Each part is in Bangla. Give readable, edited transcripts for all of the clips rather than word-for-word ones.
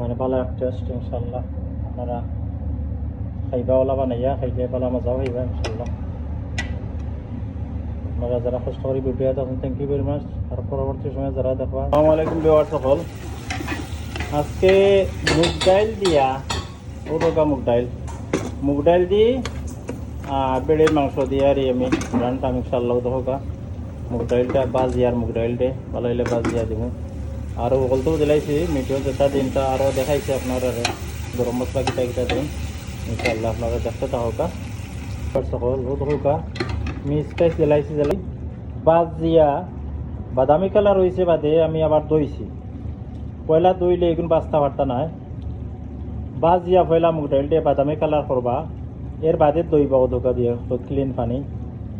মানে ভালো এক টেস্ট ইনশাল্লাহ। আপনারা খাইবাওয়ালা বানাইয়া খাইলে ভালো মজাও খাইবা ইনশাল্লাহ। আপনারা যারা কষ্ট করে ভিডিও তখন থ্যাংক ইউ ভেরি মাচ। আর পরবর্তী সময় যারা দেখবা, আসসালামু আলাইকুম ভিউয়ার সকল। আজকে মুগ ডাইল দিয়া ওরকা মুগ ডাইল দি বেড়ের মাংস দিয়ে আর আমি রান্নাম ইনশাল্লাহ। দেখোকা মুগ ডাইলটা বাজিয়ার মুগ ডাইলটে ভালো হইলে বাজিয়া দিব। আর ওগুলোতেও দিলাইছি মিঠো যেটা দিনটা আরও দেখাইছি আপনারা গরম মশলা কিটা কিটা দিন ইনশাল্লাহ। আপনারা দেখতে থাকা সকল ও দেখোকা আমি স্পাইস দিলাইছি জ্বালাই বাজিয়া বাদামি কালার হয়েছে বাদে আমি আবার দইছি। পয়লা দইলে এগুন বাস্তা বার্তা নাই, বাজিয়া পয়লা মুগ ডাইল দিয়ে বাদামি কালার করবা, এর বাদে দইবা ও ধোকা দিয়ে ক্লিন পানি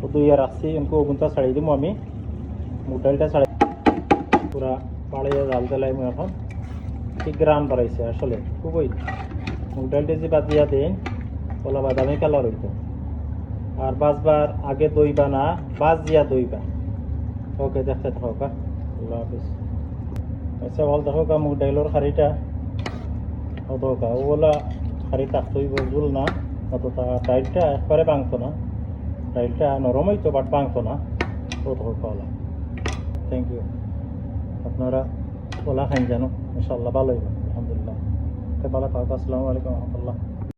ও দইয়া রাখছি। এমনি ওগুনটা ছাড়িয়ে দিব আমি, মুগ ডাইলটা ছাড়াই পুরা পাড়িয়ে জাল দিলাই। আমি এখন ঠিক গ্রান বাড়াইছে আসলে খুবই। মুগ ডাইলটা যে বাজিয়া দিন ওলা বাদামি কালার হইতো। আর বাজবার আগে দইবা না, বাজিয়া দইবা। ওকে দেখতে থাকা, আল্লাহ হাফিজ। আচ্ছা বল দেখোকা মুগ ডাইলর খারিটা ও দোকা ওগুলা খারি তাকতই জুল না অতটা, ডাইলটা একবারে ভাঙতো না, ডাইলটা নরম হইতো বাট ভাঙতো না। ও দোকা ওলা থ্যাংক ইউ। আপনারা ওলা খাইন জানো ইনশাল্লাহ ভালো হইব আলহামদুলিল্লাহ। ভালো থাকুক। আসসালামু আলাইকুম রহমতুল্লাহ।